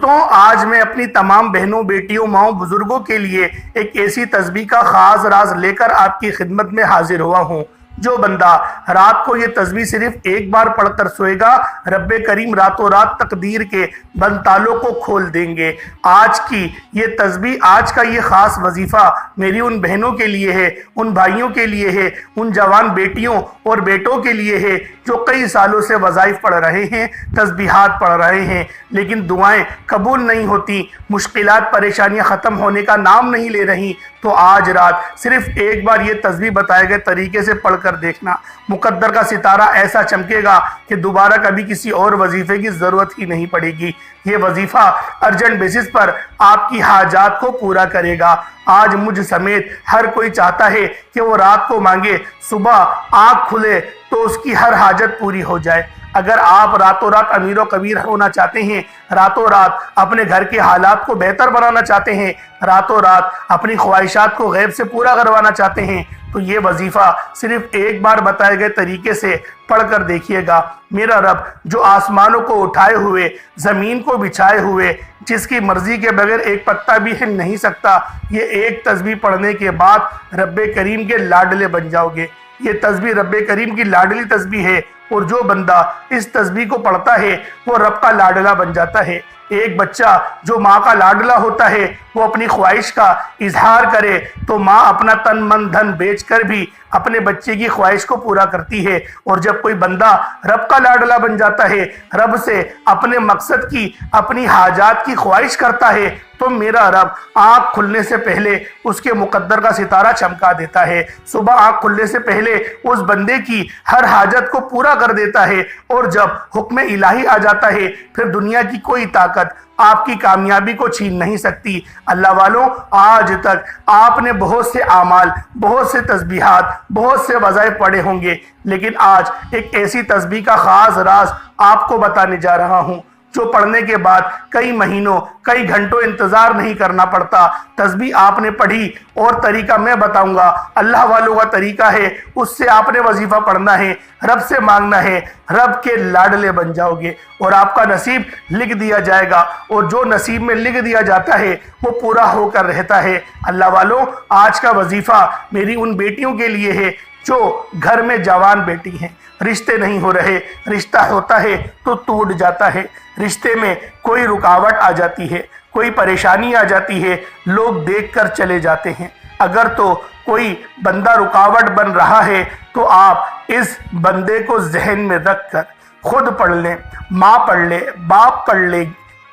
دوستوں، آج میں اپنی تمام بہنوں، بیٹیوں، ماؤں، بزرگوں کے لیے ایک ایسی تسبیح کا خاص راز لے کر آپ کی خدمت میں حاضر ہوا ہوں۔ جو بندہ رات کو یہ تسبیح صرف ایک بار پڑھ کر سوئے گا، رب کریم راتوں رات تقدیر کے بند تالوں کو کھول دیں گے۔ آج کی یہ تسبیح، آج کا یہ خاص وظیفہ میری ان بہنوں کے لیے ہے، ان بھائیوں کے لیے ہے، ان جوان بیٹیوں اور بیٹوں کے لیے ہے جو کئی سالوں سے وظائف پڑھ رہے ہیں، تسبیحات پڑھ رہے ہیں، لیکن دعائیں قبول نہیں ہوتی، مشکلات پریشانیاں ختم ہونے کا نام نہیں لے رہی۔ تو آج رات صرف ایک بار یہ تسبیح بتائے گئے طریقے سے پڑھ کر دیکھنا، مقدر کا ستارہ ایسا چمکے گا کہ دوبارہ کبھی کسی اور وظیفے کی ضرورت ہی نہیں پڑے گی۔ یہ وظیفہ ارجنٹ بیسس پر آپ کی حاجات کو پورا کرے گا۔ آج مجھ سمیت ہر کوئی چاہتا ہے کہ وہ رات کو مانگے، صبح آنکھ کھلے تو اس کی ہر حاجت پوری ہو جائے۔ اگر آپ راتوں رات امیر و کبیر ہونا چاہتے ہیں، راتوں رات اپنے گھر کے حالات کو بہتر بنانا چاہتے ہیں، راتوں رات اپنی خواہشات کو غیب سے پورا کروانا چاہتے ہیں، تو یہ وظیفہ صرف ایک بار بتائے گئے طریقے سے پڑھ کر دیکھیے گا۔ میرا رب جو آسمانوں کو اٹھائے ہوئے، زمین کو بچھائے ہوئے، جس کی مرضی کے بغیر ایک پتہ بھی ہل نہیں سکتا، یہ ایک تسبیح پڑھنے کے بعد رب کریم کے لاڈلے بن جاؤ گے۔ یہ تسبیح رب کریم کی لاڈلی تسبیح ہے، اور جو بندہ اس تسبیح کو پڑھتا ہے وہ رب کا لاڈلا بن جاتا ہے۔ ایک بچہ جو ماں کا لاڈلا ہوتا ہے، وہ اپنی خواہش کا اظہار کرے تو ماں اپنا تن من دھن بیچ کر بھی اپنے بچے کی خواہش کو پورا کرتی ہے۔ اور جب کوئی بندہ رب کا لاڈلا بن جاتا ہے، رب سے اپنے مقصد کی، اپنی حاجات کی خواہش کرتا ہے، تو میرا رب آنکھ کھلنے سے پہلے اس کے مقدر کا ستارہ چمکا دیتا ہے۔ صبح آنکھ کھلنے سے پہلے اس بندے کی ہر حاجت کو پورا کر دیتا ہے، اور جب حکم الہی آ جاتا ہے، پھر دنیا کی کوئی طاقت آپ کی کامیابی کو چھین نہیں سکتی۔ اللہ والوں، آج تک آپ نے بہت سے اعمال، بہت سے تسبیحات، بہت سے وظائف پڑھے ہوں گے، لیکن آج ایک ایسی تسبیح کا خاص راز آپ کو بتانے جا رہا ہوں جو پڑھنے کے بعد کئی مہینوں، کئی گھنٹوں انتظار نہیں کرنا پڑتا۔ تسبیح آپ نے پڑھی اور طریقہ میں بتاؤں گا، اللہ والوں کا طریقہ ہے، اس سے آپ نے وظیفہ پڑھنا ہے، رب سے مانگنا ہے، رب کے لاڈلے بن جاؤ گے اور آپ کا نصیب لکھ دیا جائے گا، اور جو نصیب میں لکھ دیا جاتا ہے وہ پورا ہو کر رہتا ہے۔ اللہ والوں، آج کا وظیفہ میری ان بیٹیوں کے لیے ہے جو گھر میں جوان بیٹی ہیں، رشتے نہیں ہو رہے، رشتہ ہوتا ہے تو ٹوٹ جاتا ہے، رشتے میں کوئی رکاوٹ آ جاتی ہے، کوئی پریشانی آ جاتی ہے، لوگ دیکھ کر چلے جاتے ہیں۔ اگر تو کوئی بندہ رکاوٹ بن رہا ہے تو آپ اس بندے کو ذہن میں رکھ کر خود پڑھ لیں، ماں پڑھ لے، باپ پڑھ لے،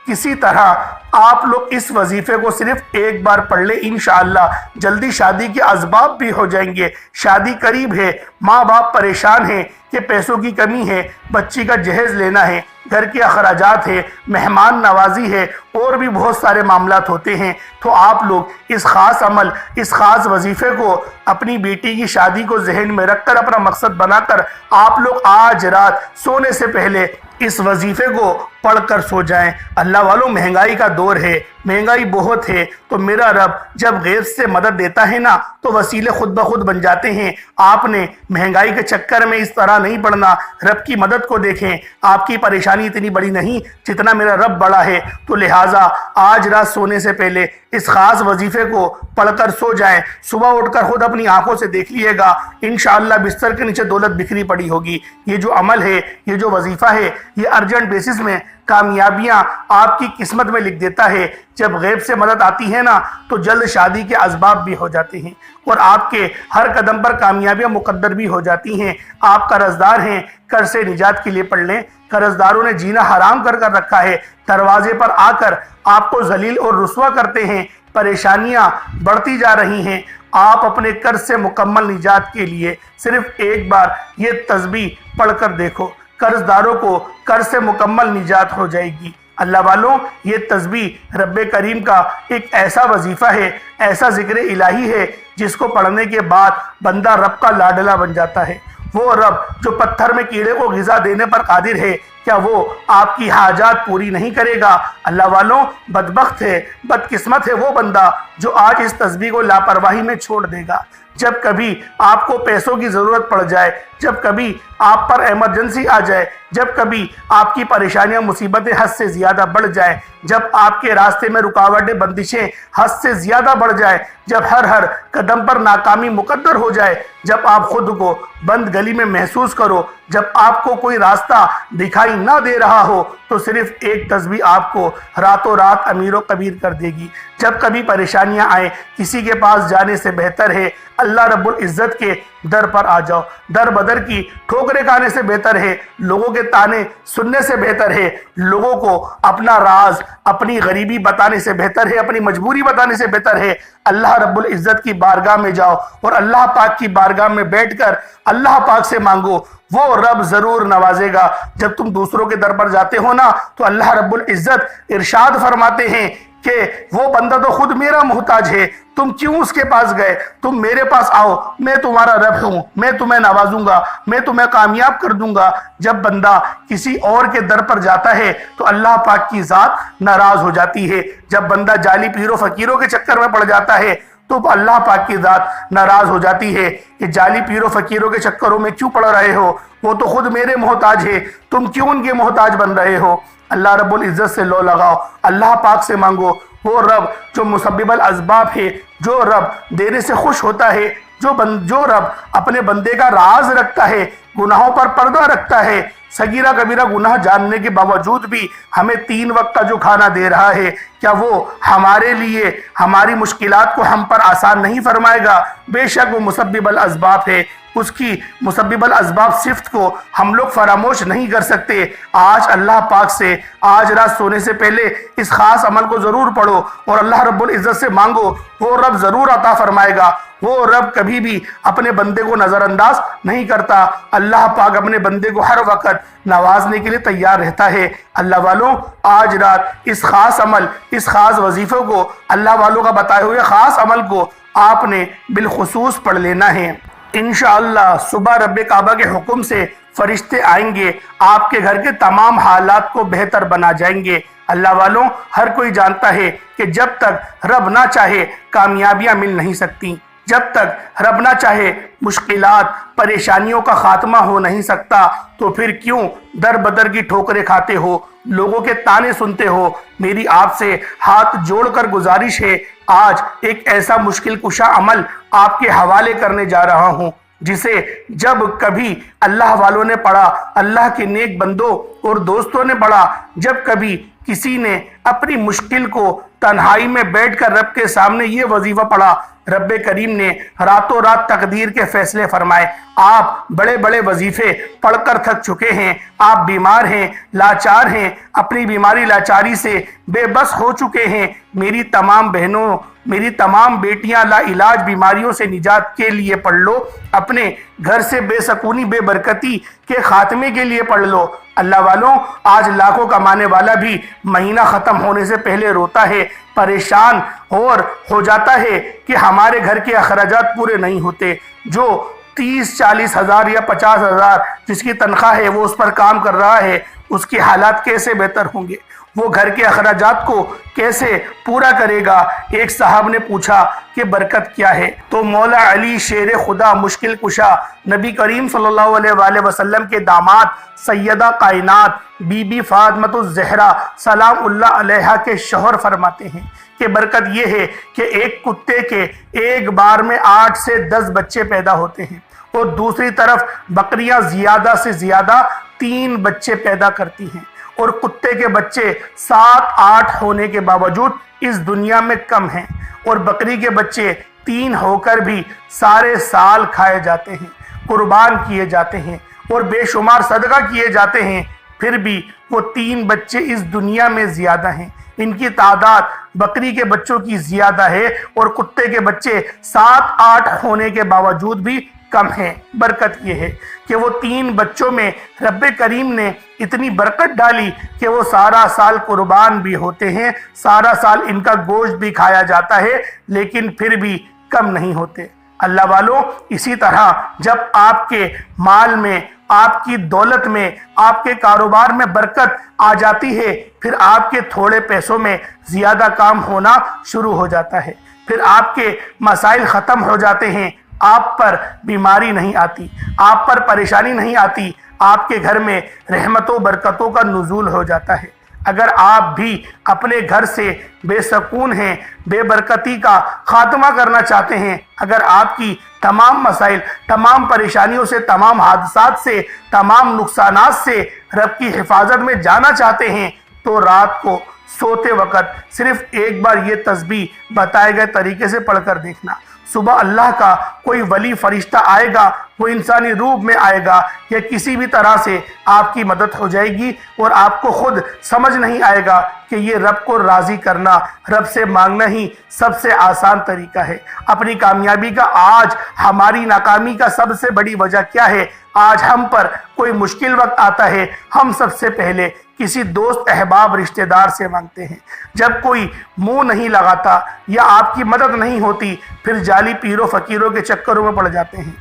کسی طرح آپ لوگ اس وظیفے کو صرف ایک بار پڑھ لیں، انشاءاللہ جلدی شادی کے اسباب بھی ہو جائیں گے۔ شادی قریب ہے، ماں باپ پریشان ہیں کہ پیسوں کی کمی ہے، بچی کا جہیز لینا ہے، گھر کے اخراجات ہے، مہمان نوازی ہے، اور بھی بہت سارے معاملات ہوتے ہیں، تو آپ لوگ اس خاص عمل، اس خاص وظیفے کو اپنی بیٹی کی شادی کو ذہن میں رکھ کر، اپنا مقصد بنا کر، آپ لوگ آج رات سونے سے پہلے اس وظیفے کو پڑھ کر سو جائیں۔ اللہ والوں، مہنگائی کا دور ہے، مہنگائی بہت ہے، تو میرا رب جب غیب سے مدد دیتا ہے نا تو وسیلے خود بخود بن جاتے ہیں۔ آپ نے مہنگائی کے چکر میں اس طرح نہیں پڑھنا، رب کی مدد کو دیکھیں۔ آپ کی پریشانی اتنی بڑی نہیں جتنا میرا رب بڑا ہے، تو لہٰذا آج رات سونے سے پہلے اس خاص وظیفے کو پڑھ کر سو جائیں۔ صبح اٹھ کر خود اپنی آنکھوں سے دیکھ لیے گا، انشاءاللہ بستر کے نیچے دولت بکھری پڑی ہوگی۔ یہ جو عمل ہے، یہ جو وظیفہ ہے، یہ ارجنٹ بیسس میں کامیابیاں آپ کی قسمت میں لکھ دیتا ہے۔ جب غیب سے مدد آتی ہے نا تو جلد شادی کے اسباب بھی ہو جاتے ہیں، اور آپ کے ہر قدم پر کامیابیاں مقدر بھی ہو جاتی ہیں۔ آپ قرض دار ہیں، قرض سے نجات کے لیے پڑھ لیں۔ قرض داروں نے جینا حرام کر رکھا ہے، دروازے پر آ کر آپ کو ذلیل اور رسوا کرتے ہیں، پریشانیاں بڑھتی جا رہی ہیں۔ آپ اپنے قرض سے مکمل نجات کے لیے صرف ایک بار یہ تسبیح پڑھ کر دیکھو، قرض داروں کو قرض سے مکمل نجات ہو جائے گی۔ اللہ والوں، یہ تسبیح رب کریم کا ایک ایسا وظیفہ ہے، ایسا ذکر الہی ہے، جس کو پڑھنے کے بعد بندہ رب کا لاڈلا بن جاتا ہے۔ وہ رب جو پتھر میں کیڑے کو غذا دینے پر قادر ہے، کیا وہ آپ کی حاجات پوری نہیں کرے گا؟ اللہ والوں، بدبخت ہے، بدقسمت ہے وہ بندہ جو آج اس تسبیح کو لاپرواہی میں چھوڑ دے گا۔ جب کبھی آپ کو پیسوں کی ضرورت پڑ جائے، جب کبھی آپ پر ایمرجنسی آ جائے، جب کبھی آپ کی پریشانیاں مصیبتیں حد سے زیادہ بڑھ جائیں، جب آپ کے راستے میں رکاوٹیں بندشیں حد سے زیادہ بڑھ جائیں، جب ہر قدم پر ناکامی مقدر ہو جائے، جب آپ خود کو بند گلی میں محسوس کرو، جب آپ کو کوئی راستہ دکھائی نہ دے رہا ہو، تو صرف ایک تسبیح آپ کو راتوں رات امیر و کبیر کر دے گی۔ جب کبھی پریشانیاں آئیں، کسی کے پاس جانے سے بہتر ہے اللہ رب العزت کے در پر آ جاؤ۔ در بدر کی ٹھوکریں کھانے سے بہتر ہے، لوگوں کے تانے سننے سے بہتر ہے، لوگوں کو اپنا راز، اپنی غریبی بتانے سے بہتر ہے، اپنی مجبوری بتانے سے بہتر ہے اللہ رب العزت کی بارگاہ میں جاؤ اور اللہ پاک کی بارگاہ میں بیٹھ کر اللہ پاک سے مانگو، وہ رب ضرور نوازے گا۔ جب تم دوسروں کے در پر جاتے ہو نا تو اللہ رب العزت ارشاد فرماتے ہیں کہ وہ بندہ تو خود میرا محتاج ہے، تم کیوں اس کے پاس گئے؟ تم میرے پاس آؤ، میں تمہارا رب ہوں، میں تمہیں نوازوں گا، میں تمہیں کامیاب کر دوں گا۔ جب بندہ کسی اور کے در پر جاتا ہے تو اللہ پاک کی ذات ناراض ہو جاتی ہے۔ جب بندہ جعلی پیروں فقیروں کے چکر میں پڑ جاتا ہے تو اللہ پاک کی ذات ناراض ہو جاتی ہے کہ جعلی پیروں فقیروں کے چکروں میں کیوں پڑ رہے ہو؟ وہ تو خود میرے محتاج ہے، تم کیوں ان کے محتاج بن رہے ہو؟ اللہ رب العزت سے لو لگاؤ، اللہ پاک سے مانگو، وہ رب جو مسبب الاسباب ہے، جو رب دینے سے خوش ہوتا ہے، جو رب اپنے بندے کا راز رکھتا ہے، گناہوں پر پردہ رکھتا ہے، صغیرہ کبیرہ گناہ جاننے کے باوجود بھی ہمیں 3 وقت کا جو کھانا دے رہا ہے، کیا وہ ہمارے لیے ہماری مشکلات کو ہم پر آسان نہیں فرمائے گا؟ بے شک وہ مسبب الاسباب ہے، اس کی مسبب الاسباب صفت کو ہم لوگ فراموش نہیں کر سکتے۔ آج اللہ پاک سے آج رات سونے سے پہلے اس خاص عمل کو ضرور پڑھو اور اللہ رب العزت سے مانگو، وہ رب ضرور عطا فرمائے گا۔ وہ رب کبھی بھی اپنے بندے کو نظر انداز نہیں کرتا، اللہ پاک اپنے بندے کو ہر وقت نوازنے کے لیے تیار رہتا ہے۔ اللہ والوں، آج رات اس خاص عمل، اس خاص وظیفے کو، اللہ والوں کا بتائے ہوئے خاص عمل کو آپ نے بالخصوص پڑھ لینا ہے۔ انشاءاللہ صبح رب کعبہ کے حکم سے فرشتے آئیں گے، آپ کے گھر کے تمام حالات کو بہتر بنا جائیں گے۔ اللہ والوں، ہر کوئی جانتا ہے کہ جب تک رب نہ چاہے کامیابیاں مل نہیں سکتی، جب تک رب نہ چاہے مشکلات، پریشانیوں کا خاتمہ ہو نہیں سکتا، تو پھر کیوں در بدر کی ٹھوکریں کھاتے ہو، لوگوں کے تانے سنتے ہو؟ میری آپ سے ہاتھ جوڑ کر گزارش ہے، آج ایک ایسا مشکل کشا عمل آپ کے حوالے کرنے جا رہا ہوں جسے جب کبھی اللہ والوں نے پڑھا، اللہ کے نیک بندوں اور دوستوں نے پڑھا، جب کبھی کسی نے اپنی مشکل کو تنہائی میں بیٹھ کر رب کے سامنے یہ وظیفہ پڑھا، رب کریم نے راتوں رات تقدیر کے فیصلے فرمائے۔ آپ بڑے بڑے وظیفے پڑھ کر تھک چکے ہیں، آپ بیمار ہیں، لاچار ہیں، اپنی بیماری لاچاری سے بے بس ہو چکے ہیں۔ میری تمام بہنوں، میری تمام بیٹیاں، لا علاج بیماریوں سے نجات کے لیے پڑھ لو، اپنے گھر سے بے سکونی، بے برکتی کے خاتمے کے لیے پڑھ لو۔ اللہ والوں، آج لاکھوں کمانے والا بھی مہینہ ختم ہونے سے پہلے روتا ہے، پریشان اور ہو جاتا ہے کہ ہمارے گھر کے اخراجات پورے نہیں ہوتے۔ جو 30-40 ہزار یا 50 ہزار جس کی تنخواہ ہے وہ اس پر کام کر رہا ہے، اس کے حالات کیسے بہتر ہوں گے؟ وہ گھر کے اخراجات کو کیسے پورا کرے گا؟ ایک صاحب نے پوچھا کہ برکت کیا ہے؟ تو مولا علی شیر خدا مشکل کشا نبی کریم صلی اللہ علیہ وآلہ وسلم کے داماد سیدہ کائنات بی بی فاطمۃ الزہرا سلام اللہ علیہا کے شوہر فرماتے ہیں کہ برکت یہ ہے کہ ایک کتے کے ایک بار میں 8 سے 10 بچے پیدا ہوتے ہیں، اور دوسری طرف بکریاں زیادہ سے زیادہ 3 بچے پیدا کرتی ہیں، اور کتے کے بچے 7-8 ہونے کے باوجود اس دنیا میں کم ہیں، اور بکری کے بچے 3 ہو کر بھی سارے سال کھائے جاتے ہیں، قربان کیے جاتے ہیں اور بے شمار صدقہ کیے جاتے ہیں، پھر بھی وہ 3 بچے اس دنیا میں زیادہ ہیں۔ ان کی تعداد بکری کے بچوں کی زیادہ ہے اور کتے کے بچے 7-8 ہونے کے باوجود بھی کم ہیں۔ برکت یہ ہے کہ وہ 3 بچوں میں رب کریم نے اتنی برکت ڈالی کہ وہ سارا سال قربان بھی ہوتے ہیں، سارا سال ان کا گوشت بھی کھایا جاتا ہے، لیکن پھر بھی کم نہیں ہوتے۔ اللہ والوں، اسی طرح جب آپ کے مال میں آپ کی دولت میں، آپ کے کاروبار میں برکت آ جاتی ہے، پھر آپ کے تھوڑے پیسوں میں زیادہ کام ہونا شروع ہو جاتا ہے، پھر آپ کے مسائل ختم ہو جاتے ہیں، آپ پر بیماری نہیں آتی، آپ پر پریشانی نہیں آتی، آپ کے گھر میں رحمتوں برکتوں کا نزول ہو جاتا ہے۔ اگر آپ بھی اپنے گھر سے بے سکون ہیں، بے برکتی کا خاتمہ کرنا چاہتے ہیں، اگر آپ کی تمام مسائل، تمام پریشانیوں سے، تمام حادثات سے، تمام نقصانات سے رب کی حفاظت میں جانا چاہتے ہیں، تو رات کو سوتے وقت صرف ایک بار یہ تسبیح بتائے گئے طریقے سے پڑھ کر دیکھنا۔ صبح اللہ کا کوئی ولی فرشتہ آئے گا، وہ انسانی روپ میں آئے گا، یا کسی بھی طرح سے آپ کی مدد ہو جائے گی، اور آپ کو خود سمجھ نہیں آئے گا کہ یہ رب کو راضی کرنا، رب سے مانگنا ہی سب سے آسان طریقہ ہے۔ اپنی کامیابی کا آج ہماری ناکامی کا سب سے بڑی وجہ کیا ہے؟ آج ہم پر کوئی مشکل وقت آتا ہے، ہم سب سے پہلے کسی دوست، احباب، رشتہ دار سے مانگتے ہیں۔ جب کوئی منہ نہیں لگاتا یا آپ کی مدد نہیں ہوتی، پھر جعلی پیروں فقیروں کے چکروں میں پڑ جاتے ہیں۔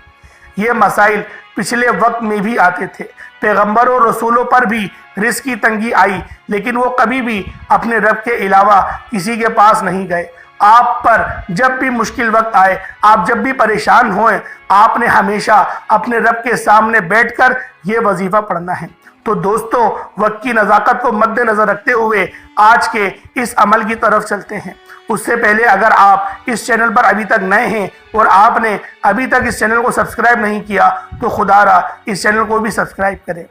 یہ مسائل پچھلے وقت میں بھی آتے تھے، پیغمبروں اور رسولوں پر بھی رزق کی تنگی آئی، لیکن وہ کبھی بھی اپنے رب کے علاوہ کسی کے پاس نہیں گئے۔ آپ پر جب بھی مشکل وقت آئے، آپ جب بھی پریشان ہوئے، آپ نے ہمیشہ اپنے رب کے سامنے بیٹھ کر یہ وظیفہ پڑھنا ہے۔ تو دوستو، وقت کی نزاکت کو مد نظر رکھتے ہوئے آج کے اس عمل کی طرف چلتے ہیں۔ اس سے پہلے اگر آپ اس چینل پر ابھی تک نئے ہیں اور آپ نے ابھی تک اس چینل کو سبسکرائب نہیں کیا، تو خدا را اس چینل کو بھی سبسکرائب کریں،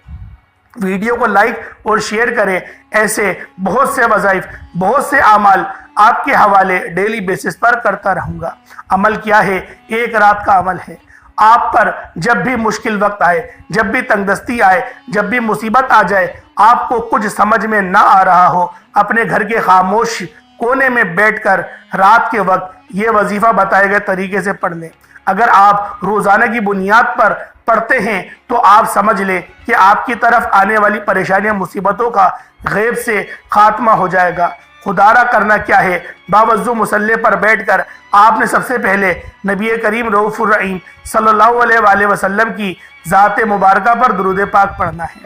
ویڈیو کو لائک اور شیئر کریں۔ ایسے بہت سے وظائف، بہت سے اعمال آپ کے حوالے ڈیلی بیسس پر کرتا رہوں گا۔ عمل کیا ہے؟ ایک رات کا عمل ہے۔ آپ پر جب بھی مشکل وقت آئے، جب بھی تنگ دستی آئے، جب بھی مصیبت آ جائے، آپ کو کچھ سمجھ میں نہ آ رہا ہو، اپنے گھر کے خاموش کونے میں بیٹھ کر رات کے وقت یہ وظیفہ بتائے گئے طریقے سے پڑھ لیں۔ اگر آپ روزانہ کی بنیاد پر پڑھتے ہیں تو آپ سمجھ لیں کہ آپ کی طرف آنے والی پریشانیاں، مصیبتوں کا غیب سے خاتمہ ہو جائے گا۔ خدا را کرنا کیا ہے؟ باوضو مصلی پر بیٹھ کر آپ نے سب سے پہلے نبی کریم رؤوف الرحیم صلی اللہ علیہ وآلہ وسلم کی ذات مبارکہ پر درود پاک پڑھنا ہے۔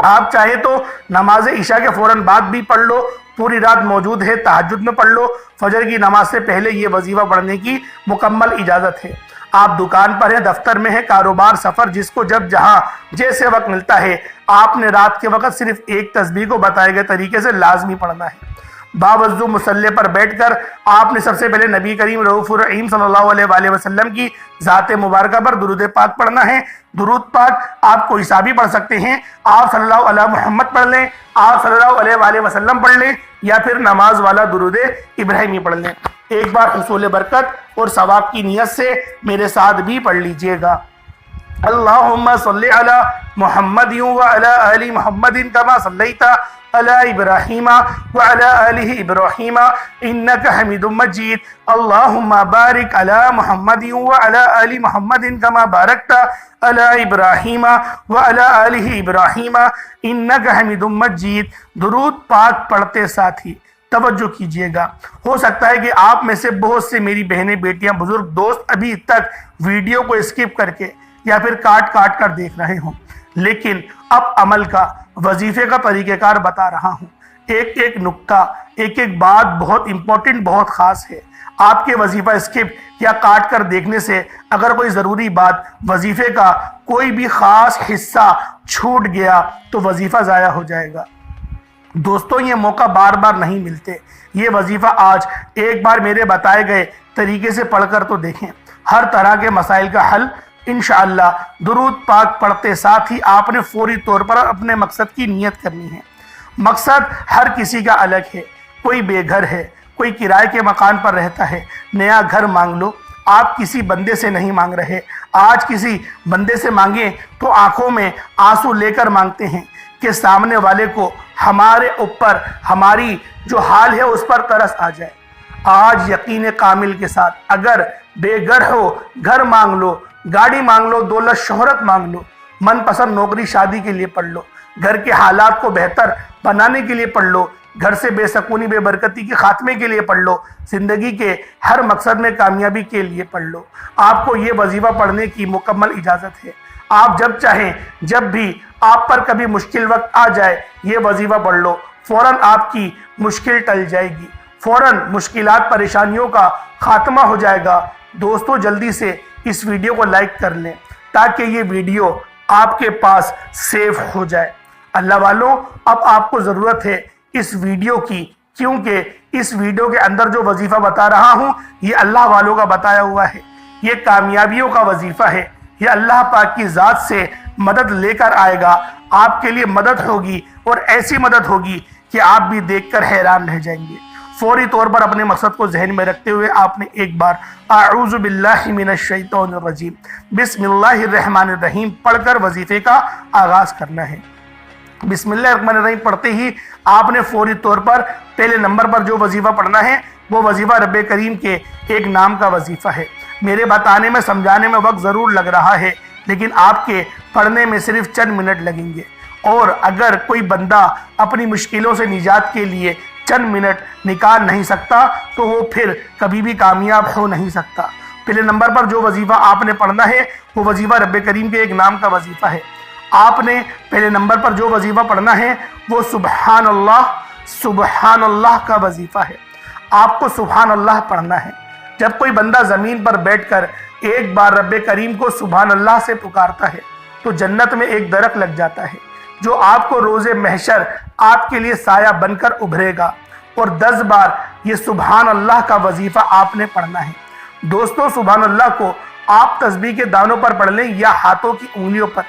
آپ چاہے تو نماز عشاء کے فوراً بعد بھی پڑھ لو، پوری رات موجود ہے تہجد میں پڑھ لو، فجر کی نماز سے پہلے یہ وظیفہ پڑھنے کی مکمل اجازت ہے۔ آپ دکان پر ہیں، دفتر میں ہیں، کاروبار، سفر، جس کو جب جہاں جیسے وقت ملتا ہے، آپ نے رات کے وقت صرف ایک تسبیح کو بتائے گئے طریقے سے لازمی پڑھنا ہے۔ باوضو مصلی پر بیٹھ کر آپ نے سب سے پہلے نبی کریم رؤوف الرحیم صلی اللہ علیہ وآلہ وسلم کی ذات مبارکہ پر درود پاک پڑھنا ہے۔ درود پاک آپ کو حسابی پڑھ سکتے ہیں، آپ صلی اللہ علیہ محمد پڑھ لیں، آپ صلی اللہ علیہ وآلہ وسلم پڑھ لیں، یا پھر نماز والا درود ابراہیمی پڑھ لیں۔ ایک بار حصول برکت اور ثواب کی نیت سے میرے ساتھ بھی پڑھ لیجئے گا۔ اللہم صلی علی محمد وعلی آل محمد کما صلیت علی ابراہیم وعلی آل ابراہیم انک حمید مجید۔ اللہم بارک علی محمد وعلی آل محمد کما بارکت علی ابراہیم وعلی آل ابراہیم انک حمید مجید۔ درود پاک پڑھتے ساتھی توجہ کیجئے گا، ہو سکتا ہے کہ آپ میں سے بہت سے میری بہنیں، بیٹیاں، بزرگ دوست ابھی تک ویڈیو کو اسکپ کر کے یا پھر کاٹ کاٹ کر دیکھ رہے ہوں، لیکن اب عمل کا، وظیفے کا طریقہ کار بتا رہا ہوں۔ ایک ایک نکتہ، ایک ایک بات بہت امپورٹنٹ، بہت خاص ہے۔ آپ کے وظیفہ اسکپ یا کاٹ کر دیکھنے سے اگر کوئی ضروری بات، وظیفے کا کوئی بھی خاص حصہ چھوٹ گیا تو وظیفہ ضائع ہو جائے گا۔ دوستوں، یہ موقع بار بار نہیں ملتے۔ یہ وظیفہ آج ایک بار میرے بتائے گئے طریقے سے پڑھ کر تو دیکھیں، ہر طرح کے مسائل کا حل انشاءاللہ۔ درود پاک پڑھتے ساتھ ہی آپ نے فوری طور پر اپنے مقصد کی نیت کرنی ہے۔ مقصد ہر کسی کا الگ ہے، کوئی بے گھر ہے، کوئی کرائے کے مکان پر رہتا ہے، نیا گھر مانگ لو۔ آپ کسی بندے سے نہیں مانگ رہے، آج کسی بندے سے مانگیں تو آنکھوں میں آنسو لے کر مانگتے ہیں کہ سامنے والے کو ہمارے اوپر، ہماری جو حال ہے اس پر ترس آ جائے۔ آج یقین کامل کے ساتھ اگر بے گھر ہو، گھر مانگ لو، گاڑی مانگ لو، دولت شہرت مانگ لو، من پسند نوکری شادی کے لیے پڑھ لو، گھر کے حالات کو بہتر بنانے کے لیے پڑھ لو، گھر سے بے سکونی، بے برکتی کے خاتمے کے لیے پڑھ لو، زندگی کے ہر مقصد میں کامیابی کے لیے پڑھ لو۔ آپ کو یہ وظیفہ پڑھنے کی مکمل اجازت ہے۔ آپ جب چاہیں جب بھی آپ پر کبھی مشکل وقت آ جائے یہ وظیفہ پڑھ لو، فوراً آپ کی مشکل ٹل جائے گی، فوراً مشکلات پریشانیوں کا خاتمہ ہو جائے گا۔ دوستو جلدی سے اس ویڈیو کو لائک کر لیں تاکہ یہ ویڈیو آپ کے پاس سیو ہو جائے۔ اللہ والوں، اب آپ کو ضرورت ہے اس ویڈیو کی، کیونکہ اس ویڈیو کے اندر جو وظیفہ بتا رہا ہوں یہ اللہ والوں کا بتایا ہوا ہے، یہ کامیابیوں کا وظیفہ ہے، یہ اللہ پاک کی ذات سے مدد لے کر آئے گا، آپ کے لیے مدد ہوگی اور ایسی مدد ہوگی کہ آپ بھی دیکھ کر حیران رہ جائیں گے۔ فوری طور پر اپنے مقصد کو ذہن میں رکھتے ہوئے آپ نے ایک بار اعوذ باللہ من الشیطان الرجیم بسم اللہ الرحمن الرحیم پڑھ کر وظیفے کا آغاز کرنا ہے۔ بسم اللہ الرحمن الرحیم پڑھتے ہی آپ نے فوری طور پر پہلے نمبر پر جو وظیفہ پڑھنا ہے وہ وظیفہ رب کریم کے ایک نام کا وظیفہ ہے۔ میرے بتانے میں سمجھانے میں وقت ضرور لگ رہا ہے، لیکن آپ کے پڑھنے میں صرف چند منٹ لگیں گے، اور اگر کوئی بندہ اپنی مشکلوں سے نجات کے لیے چند منٹ نکال نہیں سکتا تو وہ پھر کبھی بھی کامیاب ہو نہیں سکتا۔ پہلے نمبر پر جو وظیفہ آپ نے پڑھنا ہے وہ وظیفہ رب کریم کے ایک نام کا وظیفہ ہے۔ آپ نے پہلے نمبر پر جو وظیفہ پڑھنا ہے وہ سبحان اللہ کا وظیفہ ہے۔ آپ کو سبحان اللہ پڑھنا ہے۔ جب کوئی بندہ زمین پر بیٹھ کر ایک بار رب کریم کو سبحان اللہ سے پکارتا ہے تو جنت میں ایک درخت لگ جاتا ہے جو آپ کو روز محشر آپ کے لیے سایہ بن کر ابھرے گا، اور 10 بار یہ سبحان اللہ کا وظیفہ آپ نے پڑھنا ہے۔ دوستو سبحان اللہ کو آپ تسبیح کے دانوں پر پڑھ لیں یا ہاتھوں کی انگلیوں پر،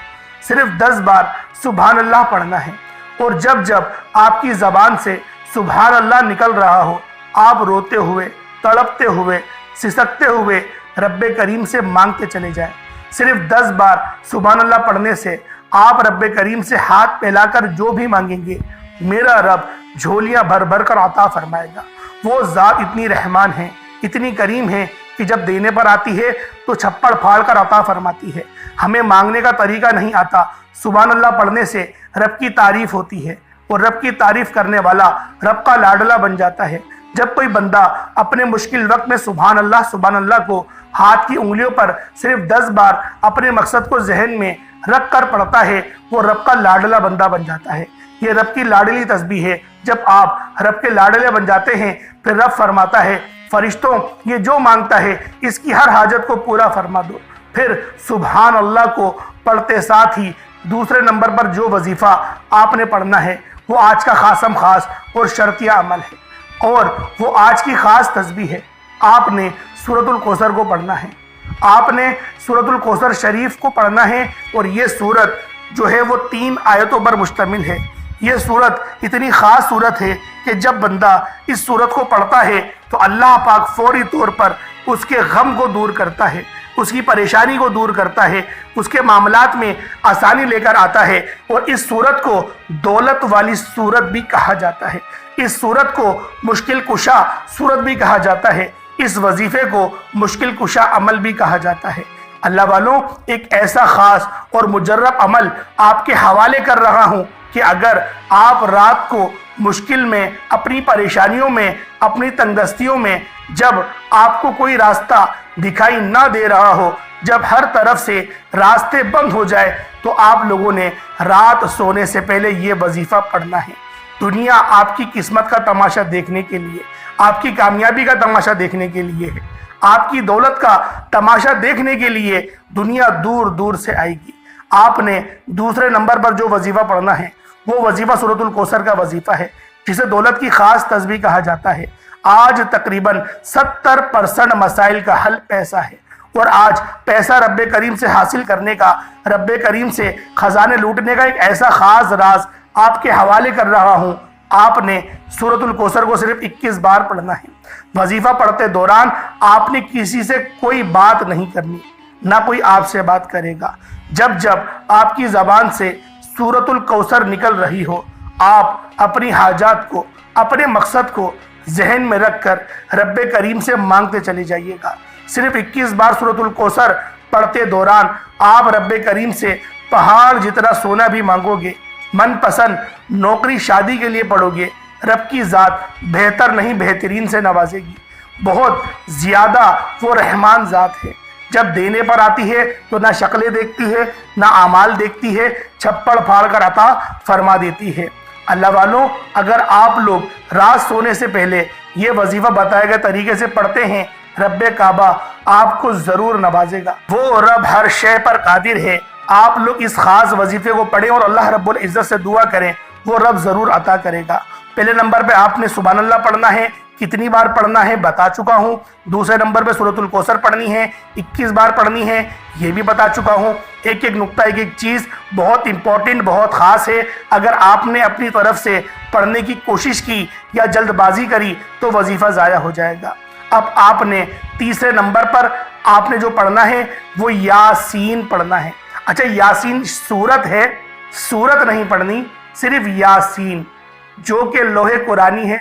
صرف 10 بار سبحان اللہ پڑھنا ہے، اور جب جب آپ کی زبان سے سبحان اللہ نکل رہا ہو آپ روتے ہوئے، تڑپتے ہوئے، سسکتے ہوئے رب کریم سے مانگتے چلے جائیں۔ صرف 10 بار سبحان اللہ پڑھنے سے آپ رب کریم سے ہاتھ پھیلا کر جو بھی مانگیں گے میرا رب جھولیاں بھر بھر کر عطا فرمائے گا۔ وہ ذات اتنی رحمان ہے، اتنی کریم ہے کہ جب دینے پر آتی ہے تو چھپڑ پھاڑ کر عطا فرماتی ہے۔ ہمیں مانگنے کا طریقہ نہیں آتا، سبحان اللہ پڑھنے سے رب کی تعریف ہوتی ہے، اور رب کی تعریف کرنے والا رب کا لاڈلا بن جاتا ہے۔ جب کوئی بندہ اپنے مشکل وقت میں سبحان اللہ کو ہاتھ کی انگلیوں پر صرف 10 بار اپنے مقصد کو ذہن میں رکھ کر پڑھتا ہے وہ رب کا لاڈلا بندہ بن جاتا ہے۔ یہ رب کی لاڈلی تسبیح ہے۔ جب آپ رب کے لاڈلے بن جاتے ہیں پھر رب فرماتا ہے فرشتوں یہ جو مانگتا ہے اس کی ہر حاجت کو پورا فرما دو۔ پھر سبحان اللہ کو پڑھتے ساتھ ہی دوسرے نمبر پر جو وظیفہ آپ نے پڑھنا ہے وہ آج کا خاصم خاص اور شرطیہ عمل ہے، اور وہ آج کی خاص تسبیح ہے۔ آپ نے سورۃ الکوثر کو پڑھنا ہے، آپ نے سورۃ الکوثر شریف کو پڑھنا ہے، اور یہ سورت جو ہے وہ 3 آیتوں پر مشتمل ہے۔ یہ سورت اتنی خاص سورت ہے کہ جب بندہ اس سورت کو پڑھتا ہے تو اللہ پاک فوری طور پر اس کے غم کو دور کرتا ہے، اس کی پریشانی کو دور کرتا ہے، اس کے معاملات میں آسانی لے کر آتا ہے، اور اس سورت کو دولت والی سورت بھی کہا جاتا ہے، اس سورت کو مشکل کشا سورت بھی کہا جاتا ہے، اس وظیفے کو مشکل کشا عمل بھی کہا جاتا ہے۔ اللہ والوں، ایک ایسا خاص اور مجرب عمل آپ کے حوالے کر رہا ہوں کہ اگر آپ رات کو مشکل میں، اپنی پریشانیوں میں، اپنی تنگدستیوں میں، جب آپ کو کوئی راستہ دکھائی نہ دے رہا ہو، جب ہر طرف سے راستے بند ہو جائے، تو آپ لوگوں نے رات سونے سے پہلے یہ وظیفہ پڑھنا ہے۔ دنیا آپ کی قسمت کا تماشا دیکھنے کے لیے، آپ کی کامیابی کا تماشا دیکھنے کے لیے ہے، آپ کی دولت کا تماشا دیکھنے کے لیے دنیا دور دور سے آئے گی۔ آپ نے دوسرے نمبر پر جو وظیفہ پڑھنا ہے وہ وظیفہ سورۃ الکوثر کا وظیفہ ہے، جسے دولت کی خاص تسبیح کہا جاتا ہے۔ آج تقریباً 70% مسائل کا حل پیسہ ہے، اور آج پیسہ رب کریم سے حاصل کرنے کا، رب کریم سے خزانے لوٹنے کا ایک ایسا خاص راز آپ کے حوالے کر رہا ہوں۔ آپ نے سورۃ الکوثر کو صرف 21 بار پڑھنا ہے۔ وظیفہ پڑھتے دوران آپ نے کسی سے کوئی بات نہیں کرنی، نہ کوئی آپ سے بات کرے گا۔ جب جب آپ کی زبان سے سورۃ الکوثر نکل رہی ہو آپ اپنی حاجات کو، اپنے مقصد کو ذہن میں رکھ کر رب کریم سے مانگتے چلے جائیے گا۔ صرف 21 بار سورۃ الکوثر پڑھتے دوران آپ رب کریم سے پہاڑ جتنا سونا بھی مانگو گے، من پسند نوکری شادی کے لیے پڑھو گے، رب کی ذات بہتر نہیں بہترین سے نوازے گی۔ بہت زیادہ وہ رحمان ذات ہے، جب دینے پر آتی ہے تو نہ شکلیں دیکھتی ہے نہ اعمال دیکھتی ہے، چھپڑ پھاڑ کر عطا فرما دیتی ہے۔ اللہ والوں، اگر آپ لوگ رات سونے سے پہلے یہ وظیفہ بتائے گئے طریقے سے پڑھتے ہیں، رب کعبہ آپ کو ضرور نوازے گا۔ وہ رب ہر شے پر قادر ہے۔ آپ لوگ اس خاص وظیفے کو پڑھیں اور اللہ رب العزت سے دعا کریں، وہ رب ضرور عطا کرے گا۔ پہلے نمبر پہ آپ نے سبحان اللہ پڑھنا ہے، کتنی بار پڑھنا ہے بتا چکا ہوں۔ دوسرے نمبر پہ سورۃ الکوثر پڑھنی ہے، 21 بار پڑھنی ہے، یہ بھی بتا چکا ہوں۔ ایک ایک نقطہ، ایک ایک چیز بہت امپورٹنٹ، بہت خاص ہے۔ اگر آپ نے اپنی طرف سے پڑھنے کی کوشش کی یا جلد بازی کری تو وظیفہ ضائع ہو جائے گا۔ اب آپ نے تیسرے نمبر پر آپ نے جو پڑھنا ہے وہ یاسین پڑھنا ہے۔ اچھا، یاسین سورت ہے، سورت نہیں پڑھنی، صرف یاسین جو کہ لوح قرآنی ہے،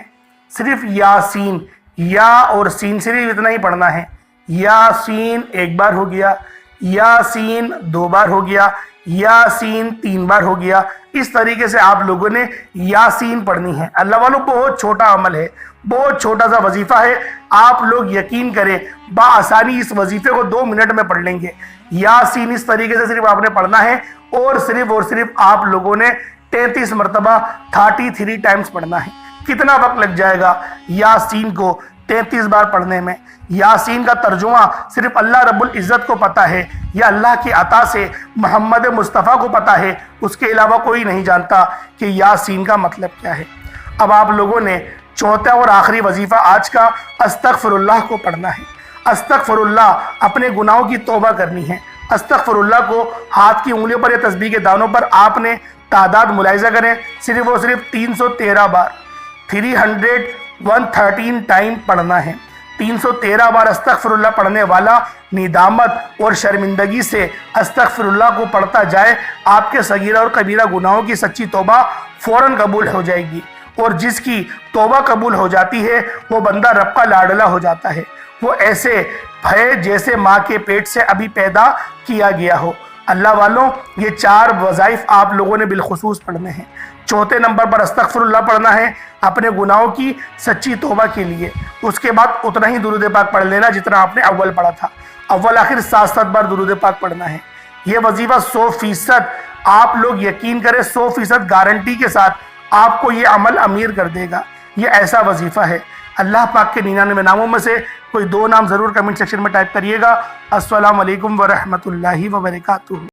صرف یاسین، یا اور سین صرف اتنا ہی پڑھنا ہے۔ یاسین ایک بار ہو گیا، یاسین 2 بار ہو گیا، یاسین 3 بار ہو گیا۔ اس طریقے سے آپ لوگوں نے یاسین پڑھنی ہے۔ اللہ والوں، بہت چھوٹا عمل ہے، بہت چھوٹا سا وظیفہ ہے۔ آپ لوگ یقین کریں بآسانی اس وظیفے کو 2 منٹ میں پڑھ لیں گے۔ یاسین اس طریقے سے صرف آپ نے پڑھنا ہے، اور صرف آپ لوگوں نے 33 مرتبہ 33 ٹائمز پڑھنا ہے۔ کتنا وقت لگ جائے گا یاسین کو 33 بار پڑھنے میں؟ یاسین کا ترجمہ صرف اللہ رب العزت کو پتا ہے، یا اللہ کی عطا سے محمد مصطفیٰ کو پتا ہے، اس کے علاوہ کوئی نہیں جانتا کہ یاسین کا مطلب کیا ہے۔ اب آپ لوگوں نے چوتھا اور آخری وظیفہ آج کا استغفر اللہ کو پڑھنا ہے۔ استغفر اللہ، اپنے گناہوں کی توبہ کرنی ہے۔ استغفر اللہ کو ہاتھ کی انگلیوں پر یا تسبیح کے دانوں پر آپ نے تعداد ملاحظہ کریں، صرف اور صرف 313 بار، 313 ٹائم پڑھنا ہے۔ 313 بار استغفر اللہ پڑھنے والا ندامت اور شرمندگی سے استغفر اللہ کو پڑھتا جائے، آپ کے صغیرہ اور کبیرہ گناہوں کی سچی توبہ فوراً قبول ہو جائے گی، اور جس کی توبہ قبول ہو جاتی ہے وہ بندہ رب کا لاڈلا ہو جاتا ہے۔ وہ ایسے ہے جیسے ماں کے پیٹ سے ابھی پیدا کیا گیا ہو۔ اللہ والوں، یہ 4 وظائف آپ لوگوں نے بالخصوص پڑھنے ہیں۔ چوتھے نمبر پر استغفر اللہ پڑھنا ہے اپنے گناہوں کی سچی توبہ کے لیے۔ اس کے بعد اتنا ہی درود پاک پڑھ لینا جتنا آپ نے اول پڑھا تھا۔ اول آخر 7 بار درود پاک پڑھنا ہے۔ یہ وظیفہ 100% آپ لوگ یقین کریں، 100% گارنٹی کے ساتھ آپ کو یہ عمل امیر کر دے گا۔ یہ ایسا وظیفہ ہے۔ اللہ پاک کے 99 ناموں میں سے کوئی 2 نام ضرور کمنٹ سیکشن میں ٹائپ کریے گا۔ السلام علیکم ورحمۃ اللہ وبرکاتہ۔